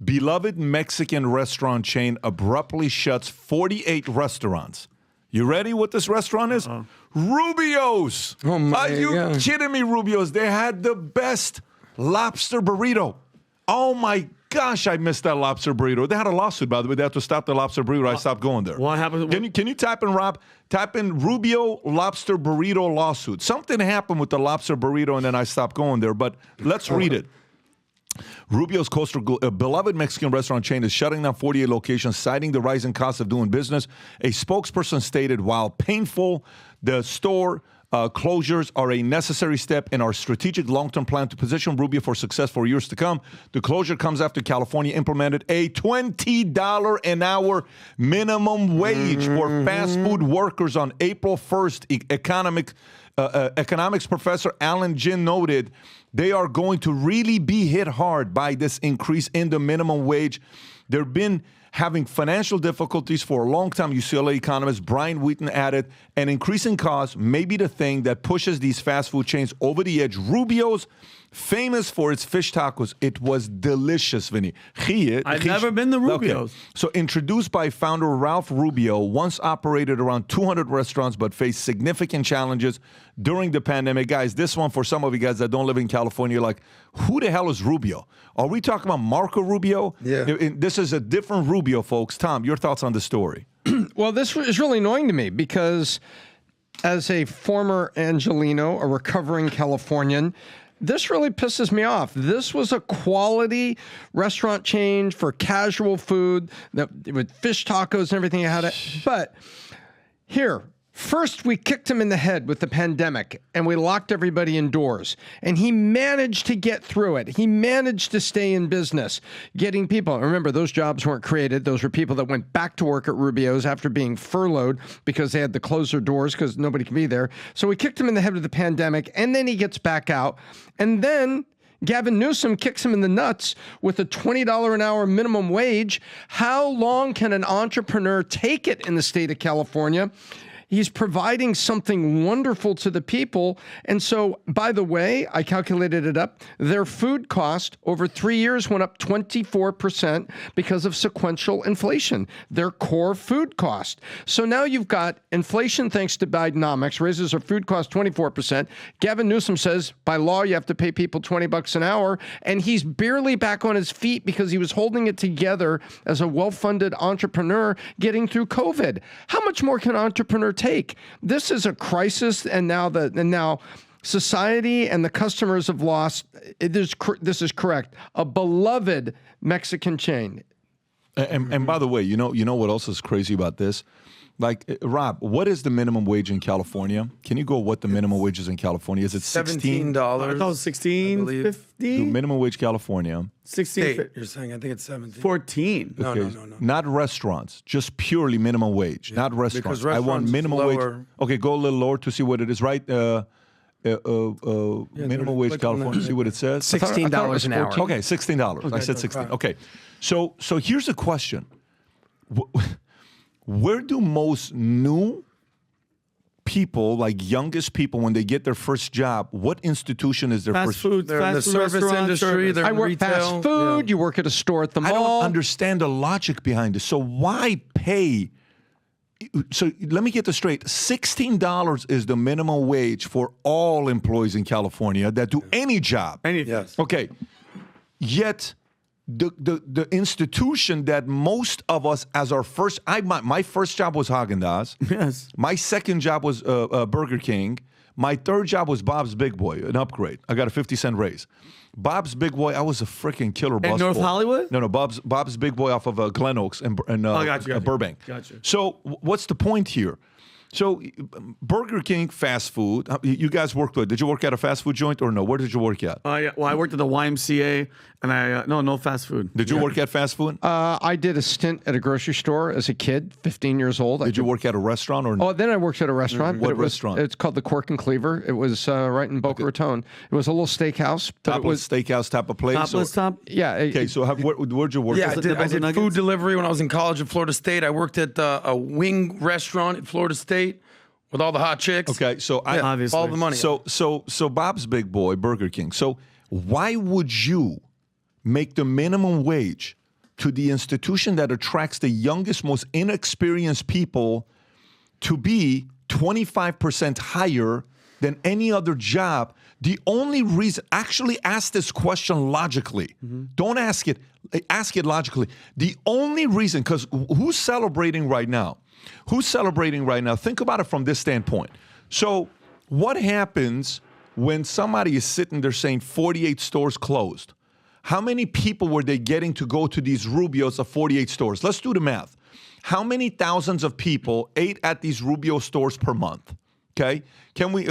beloved Mexican restaurant chain abruptly shuts 48 restaurants. You ready what this restaurant is? Rubio's. Oh, my Are you God. kidding me, Rubio's? They had the best lobster burrito. Oh, my gosh, I missed that lobster burrito. They had a lawsuit, by the way. They had to stop the lobster burrito. I stopped going there. What happened? Can you type in, Rob? Type in Rubio lobster burrito lawsuit. Something happened with the lobster burrito, and then I stopped going there. But let's read it. Rubio's a beloved Mexican restaurant chain is shutting down 48 locations, citing the rising cost of doing business. A spokesperson stated, while painful, the store closures are a necessary step in our strategic long-term plan to position Rubio for success for years to come. The closure comes after California implemented a $20 an hour minimum wage for fast food workers on April 1st. Economics professor Alan Ginn noted they are going to really be hit hard by this increase in the minimum wage. They've been having financial difficulties for a long time, UCLA economist Brian Wheaton added, and increasing costs may be the thing that pushes these fast food chains over the edge. Rubio's, famous for its fish tacos. It was delicious, Vinny. I've never been to Rubio's. Okay. So introduced by founder Ralph Rubio, once operated around 200 restaurants, but faced significant challenges during the pandemic. Guys, this one, for some of you guys that don't live in California, you're like, who the hell is Rubio? Are we talking about Marco Rubio? Yeah. This is a different Rubio, folks. Tom, your thoughts on the story? Well, this is really annoying to me because as a former Angelino, a recovering Californian, this really pisses me off. This was a quality restaurant chain for casual food with fish tacos and everything you had it. But here, first we kicked him in the head with the pandemic and we locked everybody indoors. And he managed to get through it. He managed to stay in business, getting people. Remember, those jobs weren't created. Those were people that went back to work at Rubio's after being furloughed because they had to close their doors because nobody could be there. So we kicked him in the head with the pandemic, and then he gets back out. And then Gavin Newsom kicks him in the nuts with a $20 an hour minimum wage. How long can an entrepreneur take it in the state of California? He's providing something wonderful to the people. And so, by the way, I calculated it up. Their food cost over 3 years went up 24% because of sequential inflation, their core food cost. So now you've got inflation thanks to Bidenomics, raises our food cost 24%. Gavin Newsom says, by law, you have to pay people $20 an hour. And he's barely back on his feet because he was holding it together as a well-funded entrepreneur getting through COVID. How much more can an entrepreneur take? This is a crisis, and now society and the customers have lost. This is correct. A beloved Mexican chain. And by the way, you know what else is crazy about this? Like, Rob, what is the minimum wage in California? Can you go what the minimum wage is in California? Is it $16? I thought it was $16.50. Minimum wage California. 16. You're saying I think it's 17. 14. No, Okay. no. Not restaurants, just purely minimum wage, not restaurants. I want restaurants minimum lower. wage. Okay, go a little lower to see what it is, right? Minimum wage click on California, that. see what it says? $16 an hour. Okay, $16. I said 16. Okay, so here's the question. Where do most new people, like youngest people, when they get their first job, what institution is their Fast first? food, They're in the fast food service restaurant, industry. They're I in work retail. fast food. Yeah. You work at a store at the I mall. don't understand the logic behind this. So why pay? So let me get this straight. $16 is the minimum wage for all employees in California that do any job. Anything. Yes. Okay. Yet the institution that most of us as our first, my first job was Haagen-Dazs. Yes. My second job was Burger King. My third job was Bob's Big Boy, an upgrade. I got a 50-cent raise. Bob's Big Boy, I was a freaking killer boss. In North Hollywood? No, Bob's Big Boy off of Glen Oaks and Gotcha. Burbank. Gotcha. So what's the point here? So Burger King, fast food. You guys worked with? Did you work at a fast food joint or no? Where did you work at? I worked at the YMCA, and no fast food. Did you work at fast food? I did a stint at a grocery store as a kid, 15 years old. Did you work at a restaurant or no? Oh, then I worked at a restaurant. What restaurant? It's called the Cork and Cleaver. It was right in Boca Raton. It was a little steakhouse. But it was, steakhouse type of place? Topless top? yeah. Okay, so where'd you work? Yeah, I the did Buzzard Nuggets? food delivery when I was in college at Florida State. I worked at a wing restaurant at Florida State with all the hot chicks. Okay, so Yeah, Obviously. all the money. So Bob's Big Boy, Burger King. So why would you make the minimum wage to the institution that attracts the youngest, most inexperienced people to be 25% higher than any other job. The only reason, actually ask this question logically. Don't ask it logically. The only reason, because who's celebrating right now? Who's celebrating right now? Think about it from this standpoint. So what happens when somebody is sitting there saying 48 stores closed? How many people were they getting to go to these Rubios of 48 stores? Let's do the math. How many thousands of people ate at these Rubio stores per month? Okay, can we?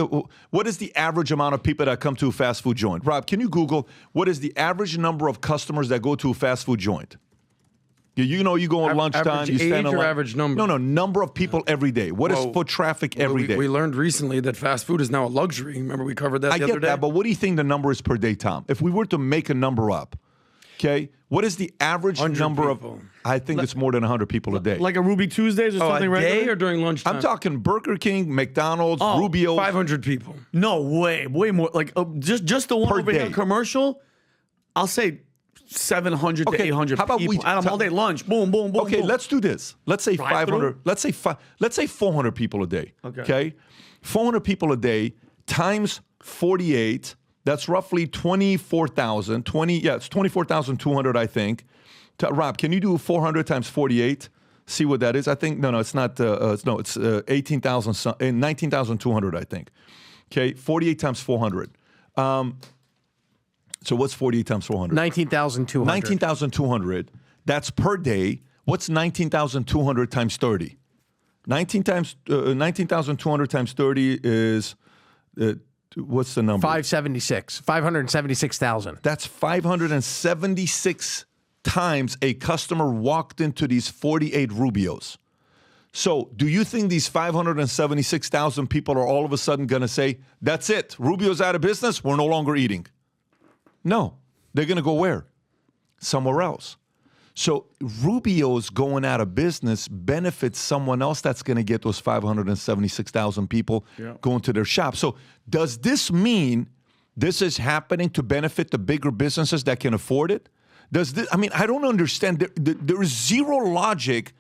What is the average amount of people that come to a fast food joint? Rob, can you Google what is the average number of customers that go to a fast food joint? You know, you go on lunchtime. Average you stand age in or line. average number? No, number of people every day. What is foot traffic every day? We learned recently that fast food is now a luxury. Remember we covered that the other day? I get that, but what do you think the number is per day, Tom? If we were to make a number up, okay, what is the average number people. I think it's more than 100 people a day. Like a Ruby Tuesdays or something, a right? day or during lunchtime? I'm talking Burger King, McDonald's, Oh, Rubio. 500 people. No way, way more. Like just the one Per over here day. commercial. I'll say 700 Okay, to 800 how about people. we- Adam, all day lunch. Boom, boom, boom. Okay, boom. let's do this. Let's say Drive-through? 500. Let's say 400 people a day. Okay. 400 people a day times 48. That's roughly 24,000. It's 24,200, I think. Rob, can you do 400 times 48? See what that is? I think it's not. It's 18,000, 19,200, I think. Okay, 48 times 400. So what's 48 times 400? 19,200. 19,200. That's per day. What's 19,200 times 30? 19,200 times 30 is, what's the number? 576,000. That's 576 times a customer walked into these 48 Rubios. So do you think these 576,000 people are all of a sudden going to say, that's it, Rubio's out of business, we're no longer eating? No. They're going to go where? Somewhere else. So Rubio's going out of business benefits someone else that's going to get those 576,000 people going to their shop. So does this mean this is happening to benefit the bigger businesses that can afford it? I don't understand. There is zero logic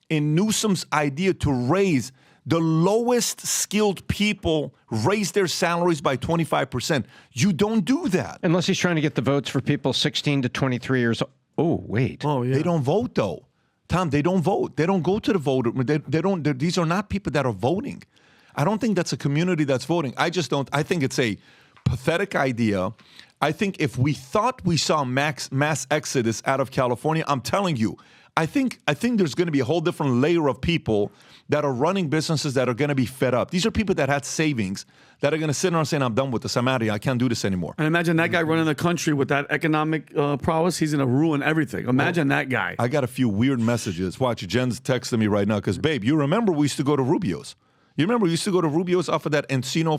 in Newsom's idea to raise the lowest skilled people, raise their salaries by 25%. You don't do that. Unless he's trying to get the votes for people 16 to 23 years old. Oh, wait. Oh, yeah. They don't vote, though. Tom, they don't vote. They don't go to the voter. These are not people that are voting. I don't think that's a community that's voting. I just don't. I think it's a pathetic idea. I think if we thought we saw mass exodus out of California, I'm telling you, I think there's going to be a whole different layer of people that are running businesses that are going to be fed up. These are people that had savings that are going to sit around saying, I'm done with this. I'm out of here. I can't do this anymore. And imagine that guy running the country with that economic prowess. He's going to ruin everything. Imagine that guy. I got a few weird messages. Watch, Jen's texting me right now because, babe, you remember we used to go to Rubio's. You remember we used to go to Rubio's off of that Encino,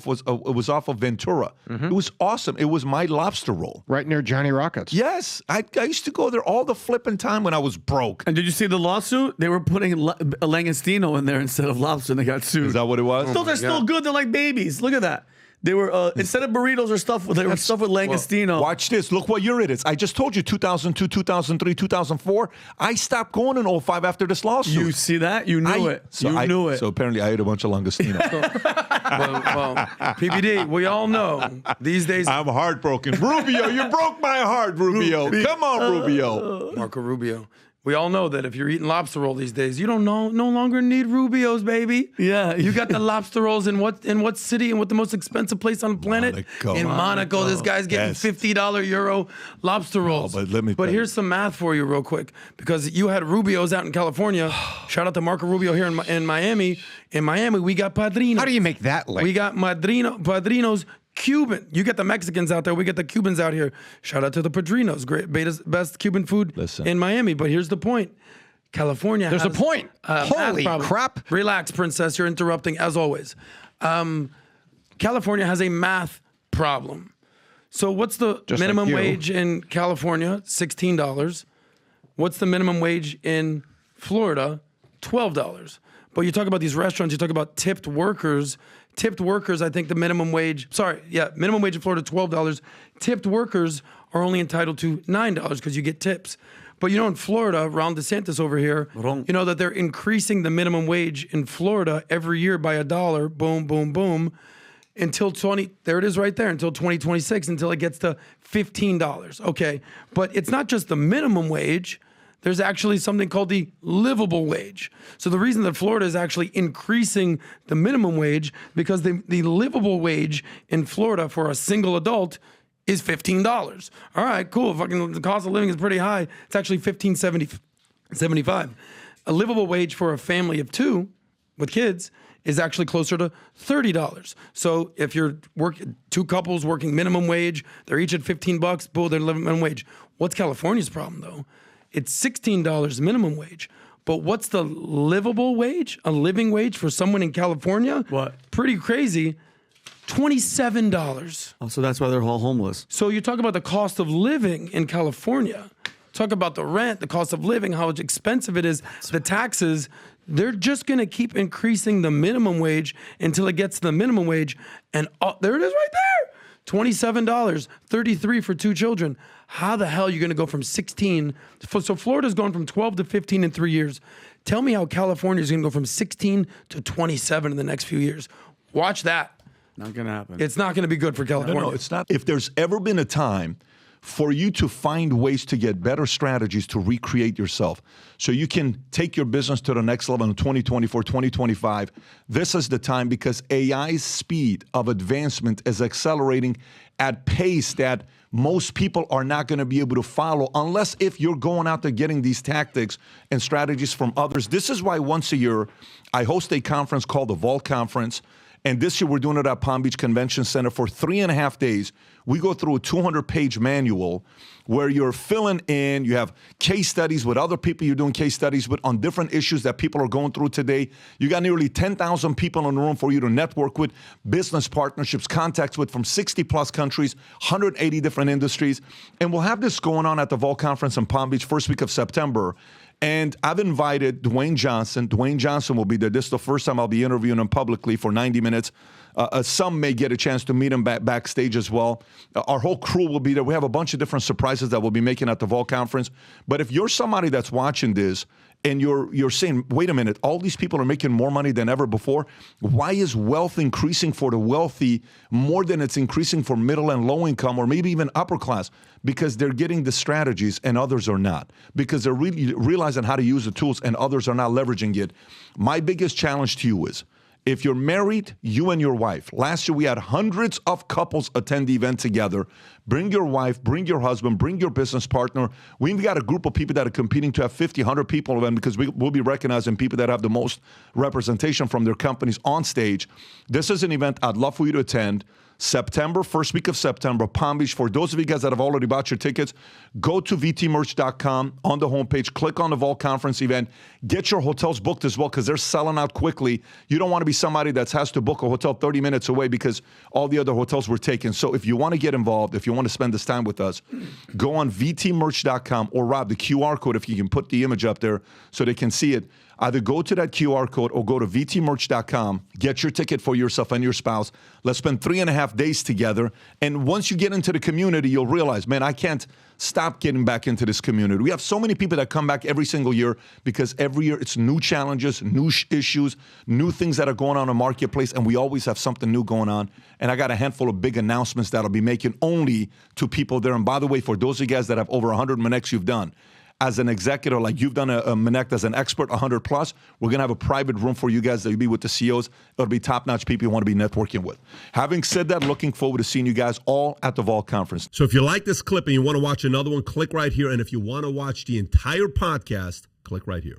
it was off of Ventura. It was awesome. It was my lobster roll. Right near Johnny Rockets. Yes. I used to go there all the flipping time when I was broke. And did you see the lawsuit? They were putting Langostino in there instead of lobster and they got sued. Is that what it was? They're still good. They're like babies. Look at that. They were, instead of burritos or stuff, they were stuff with Langostino. Watch this. Look what year it is. I just told you 2002, 2003, 2004. I stopped going in 05 after this lawsuit. You see that? You knew it. You knew it. So apparently I ate a bunch of Langostino. well, PPD, we all know these days. I'm heartbroken. Rubio, you broke my heart, Rubio. Come on, Rubio. Marco Rubio. We all know that if you're eating lobster roll these days, you don't no longer need Rubios, baby. Yeah. You got the lobster rolls in what city and what the most expensive place on the planet? Monaco. In Monaco. This guy's getting Yes. $50 euro lobster rolls. but let me tell you. here's some math for you real quick, because you had Rubios out in California. Shout out to Marco Rubio here in Miami. In Miami, we got Padrinos. How do you make that link? We got Padrinos Cuban. You get the Mexicans out there. We get the Cubans out here. Shout out to the Padrinos. Great, best Cuban food in Miami. But here's the point. California There's has a point. Holy math problem. crap. Relax, princess. You're interrupting as always. California has a math problem. So what's the Just minimum like you. wage in California? $16. What's the minimum wage in Florida? $12. But you talk about these restaurants, you talk about tipped workers. Tipped workers, I think the minimum wage, minimum wage in Florida, $12. Tipped workers are only entitled to $9 because you get tips. But you know, in Florida, Ron DeSantis over here, Wrong. you know that they're increasing the minimum wage in Florida every year by $1. Boom, boom, boom. Until there it is right there, until 2026, until it gets to $15. Okay. But it's not just the minimum wage. There's actually something called the livable wage. So the reason that Florida is actually increasing the minimum wage, because the livable wage in Florida for a single adult is $15. All right, cool. Fucking the cost of living is pretty high. It's actually $15.75. A livable wage for a family of two with kids is actually closer to $30. So if you're two couples working minimum wage, they're each at $15, boom, they're living minimum wage. What's California's problem though? It's $16 minimum wage. But what's the livable wage? A living wage for someone in California? What? Pretty crazy. $27. Oh, so that's why they're all homeless. So you talk about the cost of living in California. Talk about the rent, the cost of living, how expensive it is, the taxes. They're just going to keep increasing the minimum wage until it gets to the minimum wage. And there it is right there. $27, $33 for two children. How the hell are you going to go from 16? So Florida's gone from 12 to 15 in 3 years. Tell me how California is going to go from 16 to 27 in the next few years. Watch that. Not going to happen. It's not going to be good for California. No, it's not. If there's ever been a time for you to find ways to get better strategies to recreate yourself so you can take your business to the next level in 2024, 2025, this is the time, because AI's speed of advancement is accelerating at pace that most people are not going to be able to follow unless if you're going out there getting these tactics and strategies from others. This is why once a year I host a conference called the Vault Conference. And this year we're doing it at Palm Beach Convention Center for 3.5 days. We go through a 200-page manual where you're filling in. You have case studies with other people you're doing case studies with on different issues that people are going through today. You got nearly 10,000 people in the room for you to network with, business partnerships, contacts with from 60-plus countries, 180 different industries. And we'll have this going on at the Vault Conference in Palm Beach first week of September. And I've invited Dwayne Johnson. Dwayne Johnson will be there. This is the first time I'll be interviewing him publicly for 90 minutes. Some may get a chance to meet him backstage as well. Our whole crew will be there. We have a bunch of different surprises that we'll be making at the Vault Conference. But if you're somebody that's watching this and you're saying, wait a minute, all these people are making more money than ever before. Why is wealth increasing for the wealthy more than it's increasing for middle and low income or maybe even upper class? Because they're getting the strategies and others are not. Because they're really realizing how to use the tools and others are not leveraging it. My biggest challenge to you is, if you're married, you and your wife. Last year, we had hundreds of couples attend the event together. Bring your wife, bring your husband, bring your business partner. We've got a group of people that are competing to have 50, 100 people event because we'll be recognizing people that have the most representation from their companies on stage. This is an event I'd love for you to attend. September, first week of September, Palm Beach. For those of you guys that have already bought your tickets, go to vtmerch.com on the homepage, click on the Vault Conference event, get your hotels booked as well because they're selling out quickly. You don't want to be somebody that has to book a hotel 30 minutes away because all the other hotels were taken. So if you want to get involved, if you want to spend this time with us, go on vtmerch.com or Rob, the QR code, if you can put the image up there so they can see it. Either go to that QR code or go to vtmerch.com, get your ticket for yourself and your spouse. Let's spend 3.5 days together. And once you get into the community, you'll realize, man, I can't stop getting back into this community. We have so many people that come back every single year because every year it's new challenges, new issues, new things that are going on in the marketplace, and we always have something new going on. And I got a handful of big announcements that I'll be making only to people there. And by the way, for those of you guys that have over 100 Monects you've done, as an executive, like you've done a Monect as an expert, 100 plus, we're going to have a private room for you guys that will be with the CEOs. It'll be top-notch people you want to be networking with. Having said that, looking forward to seeing you guys all at the Vault Conference. So if you like this clip and you want to watch another one, click right here. And if you want to watch the entire podcast, click right here.